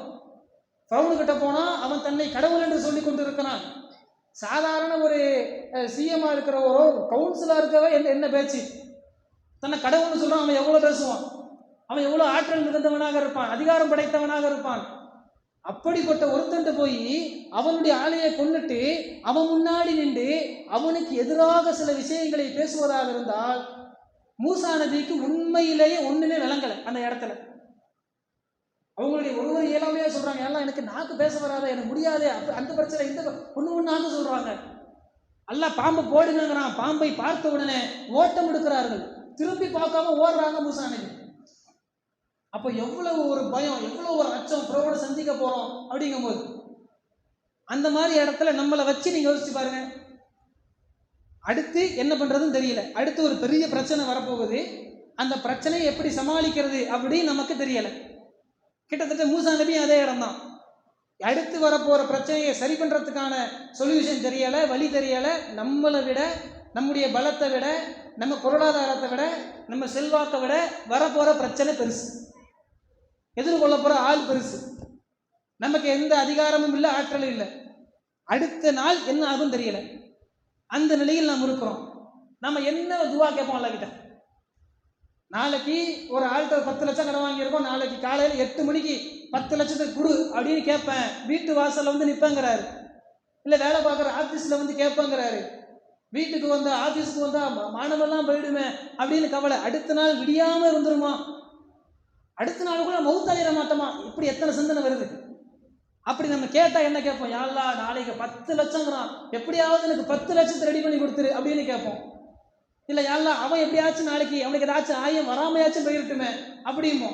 ஃபிரௌனுக்கிட்ட போனா அவன் தன்னை கடவுள் என்று சொல்லி கொண்டு இருக்கிறான். சாதாரண ஒரு சிஎம்மா இருக்கிற ஒரு கவுன்சிலா இருக்கவே என்ன பேச்சு, தன்னை கடவுள்னு சொல்றான். அவன் எவ்வளோ பேசுவான், அவன் எவ்வளோ ஆற்றல் மிகுந்தவனாக இருப்பான், அதிகாரம் படைத்தவனாக இருப்பான். அப்படிப்பட்ட ஒருத்தன்ட்டு போய் அவனுடைய ஆளையை கொண்டுட்டு அவன் முன்னாடி நின்று அவனுக்கு எதிராக சில விஷயங்களை பேசுவதாக இருந்தால் மூசா நபிக்கு உண்மையிலேயே ஒண்ணுமே விளங்கலை. அந்த இடத்துல அவங்களுடைய ஒருவர் இயலாமையா சொல்றாங்க, எல்லாம் எனக்கு நாக்கு பேச வராத, எனக்கு முடியாது, அந்த பிரச்சனை இந்த ஒண்ணாக சொல்றாங்க. அல்லாஹ் பாம்பை போடுங்கிறான். பாம்பை பார்த்த உடனே ஓட்டம் எடுக்கிறார்கள், திரும்பி பார்க்காம ஓடுறாங்க மூசா நபி. அப்போ எவ்வளவு ஒரு பயம், எவ்வளவு ஒரு அச்சம், ஃபிரௌனை சந்திக்க போறோம் அப்படிங்கும் போது அந்த மாதிரி இடத்துல நம்மளை வச்சு நீங்க யோசிச்சு பாருங்க. அடுத்து என்ன பண்றதுன்னு தெரியல, அடுத்து ஒரு பெரிய பிரச்சனை வரப்போகுது, அந்த பிரச்சனையை எப்படி சமாளிக்கிறது அப்படின்னு நமக்கு தெரியல. கிட்டத்தட்ட மூசா நபி அதே இடம் தான். அடுத்து வரப்போற பிரச்சனையை சரி பண்றதுக்கான சொல்யூஷன் தெரியல, வழி தெரியல. நம்மளை விட, நம்முடைய பலத்தை விட, நம்ம பொருளாதாரத்தை விட, நம்ம செல்வாக்கை விட வரப்போற பிரச்சனை பெருசு, எதிர்கொள்ள போற ஆள் பெருசு. நமக்கு எந்த அதிகாரமும் இல்லை, ஆற்றலும் இல்லை. அடுத்த நாள் என்ன ஆகும் தெரியல. அந்த நிலையில் நாம் இருக்கிறோம். நம்ம என்ன துவா கேட்போம் அல்லாஹ் கிட்ட? நாளைக்கு ஒரு ஆள்கிட்ட 10 லட்சம் கடன் வாங்கியிருக்கோம், நாளைக்கு காலையில் 8 மணிக்கு 10 லட்சத்துக்கு கொடு அப்படின்னு கேட்பேன். வீட்டு வாசல்ல வந்து நிற்பேங்கிறாரு, இல்லை வேலை பார்க்குற ஆஃபீஸில் வந்து கேட்பேங்கிறாரு. வீட்டுக்கு வந்தா ஆஃபீஸுக்கு வந்தா மாணவெல்லாம் போயிடுமே அப்படின்னு கவலை. அடுத்த நாள் விடியாமல் இருந்துருமா, அடுத்த நாள் கூட மௌத்தாயிர மாட்டோமா, இப்படி எத்தனை சிந்தனை வருது. அப்படி நம்ம கேட்டா என்ன கேட்போம்? யா அல்லாஹ் நாளைக்கு 10 லட்சங்கிறான், எப்படியாவது எனக்கு 10 லட்சத்தை ரெடி பண்ணி கொடுத்துரு அப்படின்னு கேட்போம். இல்லை யா அல்லாஹ் அவன் எப்படியாச்சும் நாளைக்கு அவனுக்கு ஏதாச்சும் ஆயம் வராமையாச்சும் போயிருட்டுமே அப்படிமோ.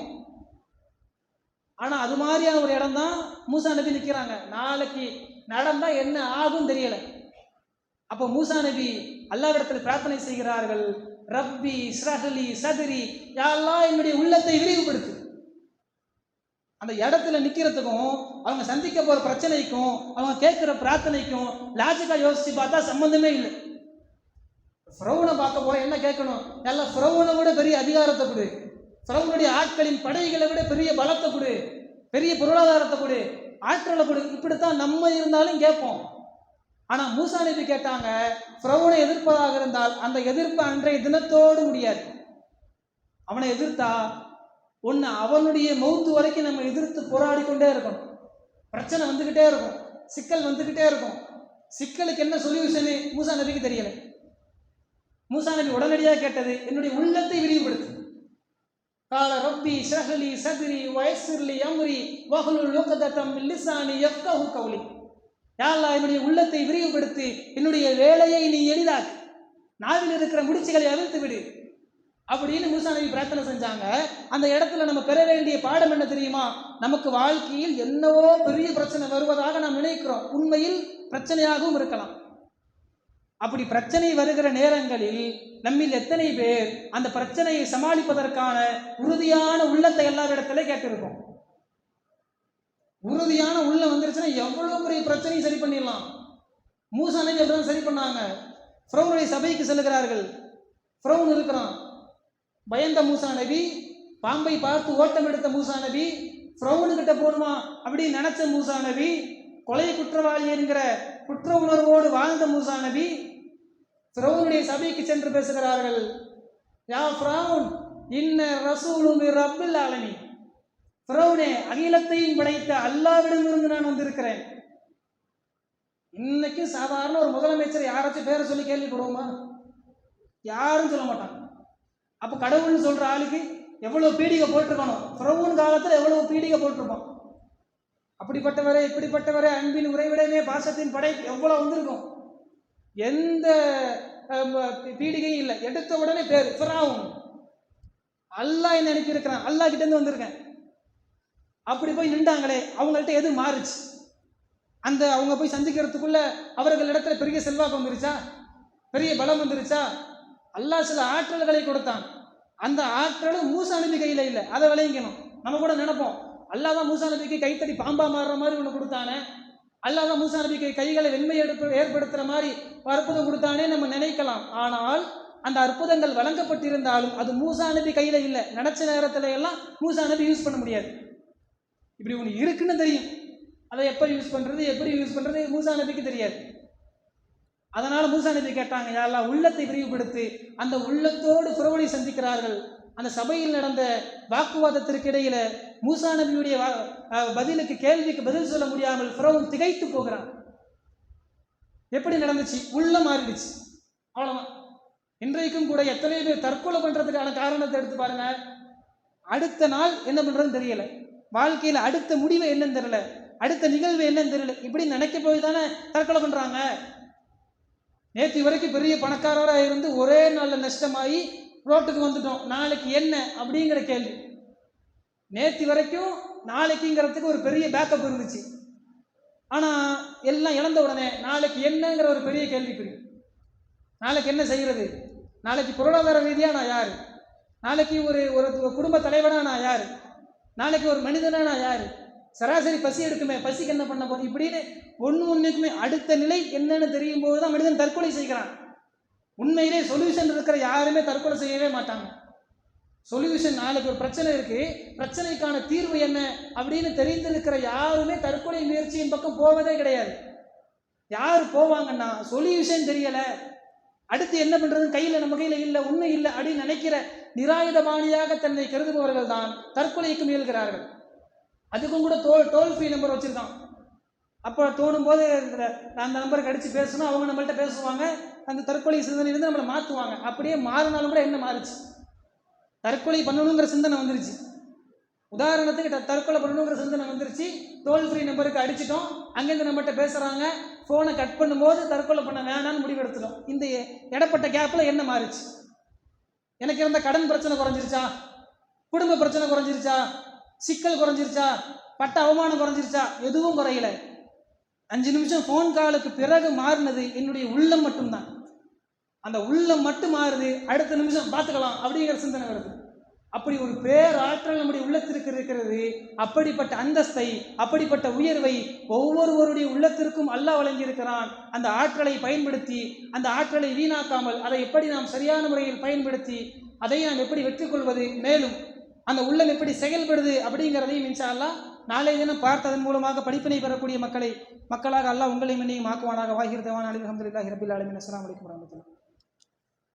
ஆனா அது மாதிரியான ஒரு இடம் தான் மூசா நபி நிற்கிறாங்க. நாளைக்கு நடந்தா என்ன ஆகும் தெரியல. அப்போ மூசா நபி அல்லாஹ்விடத்தில் பிரார்த்தனை செய்கிறார்கள், ரப்பி இஸ்ரஹ்லி சத்ரி, யா அல்லாஹ் என்னுடைய உள்ளத்தை விரிவுபடுத்து. அந்த இடத்துல நிற்கிறதுக்கும் அவங்க சந்திக்க போற பிரச்சனைக்கும் அவங்க கேட்கிற பிரார்த்தனைக்கும் லாஜிக்கா யோசிச்சு பார்த்தா சம்பந்தமே இல்லை. ஃபிரௌனை பார்க்க போற என்ன கேட்கணும்? எல்லாம் ஃபிரௌனை விட பெரிய அதிகாரத்தை கொடு, ஃபிரௌனுடைய ஆட்களின் படைகளை விட பெரிய பலத்தை கொடு, பெரிய பொருளாதாரத்தை கொடு, ஆற்றலை கொடு. இப்படித்தான் நம்ம இருந்தாலும் கேட்போம். ஆனா மூசா நபி கேட்டாங்க, ஃபிரௌனை எதிர்ப்பதாக இருந்தால் அந்த எதிர்ப்பு அன்றைய தினத்தோடு முடியாது. அவனை எதிர்த்தா ஒன்று அவனுடைய மௌத்து வரைக்கும் நம்ம எதிர்த்து போராடி கொண்டே இருக்கணும். பிரச்சனை வந்துக்கிட்டே இருக்கும், சிக்கல் வந்துக்கிட்டே இருக்கும். சிக்கலுக்கு என்ன சொல்யூஷனு மூசா நபிக்கு தெரியல. மூசா நபி உடனடியாக கேட்டது, என்னுடைய உள்ளத்தை விரிவுபடுத்து. கால ரப்பி ஷ்ரஹ்லி சத்ரி வயஸ்ஸிர் லி அம்ரி வஹ்லுல் உக்ததம் மின் லிசானி யஃப்கஹு கௌலி. யா அல்லாஹ் என்னுடைய உள்ளத்தை விரிவுபடுத்தி என்னுடைய வேலையை நீ எளிதாக்கு, நாவில் இருக்கிற முடிச்சுகளை அவிழ்த்து விடு அப்படின்னு மூசா நபி பிரார்த்தனை செஞ்சாங்க. அந்த இடத்துல நம்ம பெற வேண்டிய பாடம் என்ன தெரியுமா? நமக்கு வாழ்க்கையில் என்னவோ பெரிய பிரச்சனை வருவதாக நாம் நினைக்கிறோம், உண்மையில் பிரச்சனையாகவும் இருக்கலாம். அப்படி பிரச்சனை வருகிற நேரங்களில் நம்மில் எத்தனை பேர் அந்த பிரச்சனையை சமாளிப்பதற்கான உறுதியான உள்ளத்தை எல்லாரிடத்துல கேட்டிருக்கோம்? உறுதியான உள்ள வந்துருச்சுன்னா எவ்வளவு பெரிய பிரச்சனையும் சரி பண்ணிடலாம். மூசா நபி அப்படிதான் சரி பண்ணாங்க. ஃபிரௌனுடைய சபைக்கு செல்லுகிறார்கள். ஃபிரௌன் இருக்கிறான். பயந்த மூசா நபி, பாம்பை பார்த்து ஓட்டம் எடுத்த மூசா நபி, ஃபிரௌனுக்கிட்ட போகணுமா அப்படின்னு நினைச்ச மூசா நபி, கொலை குற்றவாளி என்கிற குற்ற உணர்வோடு வாழ்ந்த மூசா நபி ஃபிரௌனுடைய சபைக்கு சென்று பேசுகிறார்கள். யா ஃபிரௌன் இன்ன ரசூலும் ரப்பில் ஆலமீன், ஃபிரௌனே அகிலத்தையும் படைத்த அல்லாஹ்விடமிருந்து நான் வந்திருக்கிறேன். இன்னைக்கு சாதாரண ஒரு முதலமைச்சர் யாராச்சும் பேரை சொல்லி கேள்விப்படுவோமா? யாரும் சொல்ல மாட்டாங்க. அப்போ கடவுள்னு சொல்ற ஆளுக்கு எவ்வளவு பீடிகை போட்டிருக்கணும், ஃபிரௌன் காலத்தில் எவ்வளவு பீடிகை போட்டிருப்போம். அப்படிப்பட்டவரே இப்படிப்பட்டவரே அன்பின் உறைவிடமே பாசத்தின் படை எவ்வளவு வந்திருக்கும். எந்த பீடிகையும் இல்லை, எடுத்த உடனே பேர் ஃபிரௌன். அல்லாஹ் என்ன அனுப்பியிருக்கிறான், அல்லாஹ் கிட்ட இருந்து வந்திருக்கேன். அப்படி போய் நின்றாங்களே, அவங்கள்ட்ட எது மாறுச்சு? அந்த அவங்க போய் சந்திக்கிறதுக்குள்ள அவர்கள் இடத்துல பெரிய செல்வாக்கு வந்துருச்சா, பெரிய பலம் வந்துருச்சா? அல்லாஹ் சில ஆற்றல்களை கொடுத்தான். அந்த ஆற்றலும் மூசா நபி கையில இல்லை, அதை விளைவிக்கணும். நம்ம கூட நினைப்போம், அல்லாஹ் தான் மூசா நபிக்கு கைத்தடி பாம்பா மாறுற மாதிரி ஒன்று கொடுத்தானே, அல்லாஹ் தான் மூசா நபிக்கு கைகளை வெண்மை ஏற்படுத்துற மாதிரி அற்புதம் கொடுத்தானே நம்ம நினைக்கலாம். ஆனால் அந்த அற்புதங்கள் வழங்கப்பட்டிருந்தாலும் அது மூசா நபி கையில இல்லை. நினைச்ச நேரத்துல எல்லாம் மூசா நபி யூஸ் பண்ண முடியாது. இப்படி ஒன்று இருக்குன்னு தெரியும், அதை எப்போ யூஸ் பண்றது எப்படி யூஸ் பண்றது மூசா நபிக்கு தெரியாது. அதனால மூசா நபி கேட்டாங்க, யா அல்லாஹ் உள்ளத்தை விரிவுபடுத்தி. அந்த உள்ளத்தோடு ஃபிரௌனை சந்திக்கிறார்கள். அந்த சபையில் நடந்த வாக்குவாதத்திற்கு இடையில மூசா நபியுடைய பதிலுக்கு கேள்விக்கு பதில் சொல்ல முடியாமல் ஃபிரௌன் திகைத்து போகிறான். எப்படி நடந்துச்சு? உள்ள மாறிடுச்சு, அவ்வளவுதான். இன்றைக்கும் கூட எத்தனை பேர் தற்கொலை பண்றதுக்கான காரணத்தை எடுத்து பாருங்க. அடுத்த நாள் என்ன பண்றதுன்னு தெரியல, வாழ்க்கையில அடுத்த முடிவு என்னன்னு தெரியல, அடுத்த நிகழ்வு என்னன்னு தெரியல, இப்படி நினைக்க போய் தானே தற்கொலை பண்றாங்க. நேற்று வரைக்கும் பெரிய பணக்காரராக இருந்து ஒரே நாளில் நஷ்டமாகி ரோட்டுக்கு வந்துட்டோம், நாளைக்கு என்ன அப்படிங்கிற கேள்வி. நேற்று வரைக்கும் நாளைக்குங்கிறதுக்கு ஒரு பெரிய பேக்கப் இருந்துச்சு. ஆனால் எல்லாம் இழந்த உடனே நாளைக்கு என்னங்கிற ஒரு பெரிய கேள்விக்குறி. நாளைக்கு என்ன செய்கிறது? நாளைக்கு பொருளாதார ரீதியாக நான் யார்? நாளைக்கு ஒரு ஒரு குடும்ப தலைவனாக நான் யார்? நாளைக்கு ஒரு மனிதனா நான் யார்? சராசரி பசி எடுக்குமே, பசிக்கு என்ன பண்ண போறோம்? இப்படின்னு ஒன்றுக்குமே அடுத்த நிலை என்னன்னு தெரியும் போது தான் மனிதன் தற்கொலை செய்கிறான். உண்மையிலே சொல்யூஷன் இருக்கிற யாருமே தற்கொலை செய்யவே மாட்டாங்க. சொல்யூஷன், நாளைக்கு ஒரு பிரச்சனை இருக்கு, பிரச்சனைக்கான தீர்வு என்ன அப்படின்னு தெரிந்திருக்கிற யாருமே தற்கொலை முயற்சியின் பக்கம் போவதே கிடையாது. யார் போவாங்கன்னா, சொல்யூஷன் தெரியல, அடுத்து என்ன பண்றதுன்னு கையில் நம்ம கையில் இல்லை, உண்மை இல்லை அப்படின்னு நினைக்கிற நிராயுதபாணியாக தன்னை கருதுபவர்கள் தான் தற்கொலைக்கு முயல்கிறார்கள். அதுக்கும் கூட டோல் ஃப்ரீ நம்பர் வச்சிருக்கான். அப்போ தோணும் போது அந்த நம்பருக்கு அடித்து பேசணும், அவங்க நம்மள்கிட்ட பேசுவாங்க, அந்த தற்கொலை சிந்தனையிலிருந்து நம்மளை மாற்றுவாங்க. அப்படியே மாறினாலும் கூட என்ன மாறுச்சு? தற்கொலை பண்ணணுங்கிற சிந்தனை வந்துருச்சு. உதாரணத்துக்கு தற்கொலை பண்ணணுங்கிற சிந்தனை வந்துருச்சு, டோல் ஃப்ரீ நம்பருக்கு அடிச்சிட்டோம், அங்கேருந்து நம்மகிட்ட பேசுகிறாங்க, ஃபோனை கட் பண்ணும்போது தற்கொலை பண்ண வேணான்னு முடிவெடுத்துட்டோம். இந்த இடப்பட்ட கேப்பில் என்ன மாறுச்சு? எனக்கு இருந்த கடன் பிரச்சனை குறைஞ்சிருச்சா? குடும்ப பிரச்சனை குறைஞ்சிருச்சா? சிக்கல் குறைஞ்சிருச்சா? பட்ட அவமானம் குறைஞ்சிருச்சா? எதுவும் குறையல. 5 நிமிஷம் ஃபோன் காலுக்கு பிறகு மாறினது என்னுடைய உள்ளம் மட்டும்தான். அந்த உள்ளம் மட்டும் மாறுது, அடுத்த நிமிஷம் பார்த்துக்கலாம் அப்படிங்கிற சிந்தனை வருது. அப்படி ஒரு பேராற்றல் நம்முடைய உள்ளத்திற்கு இருக்கிறது. அப்படிப்பட்ட அந்தஸ்தை, அப்படிப்பட்ட உயர்வை ஒவ்வொருவருடைய உள்ளத்திற்கும் அல்லாஹ் வழங்கியிருக்கிறான். அந்த ஆற்றலை பயன்படுத்தி, அந்த ஆற்றலை வீணாக்காமல் அதை எப்படி நாம் சரியான முறையில் பயன்படுத்தி அதை நாம் எப்படி வெற்றி கொள்வது, மேலும் அந்த உள்ளம் எப்படி செயல்படுது அப்படிங்கிறதையும் இன்ஷா அல்லாஹ் நாளை தினம் பார்த்ததன் மூலமாக படிப்பினை பெறக்கூடிய மக்களாக அல்லாஹ் உங்களையும் என்னையும் ஆக்குவானாக. வாஹிர் தவானா அல்ஹம்துலில்லாஹி ரப்பில் ஆலமீன். அஸ்ஸலாமு அலைக்கும் வரஹ்மத்துல்லாஹி.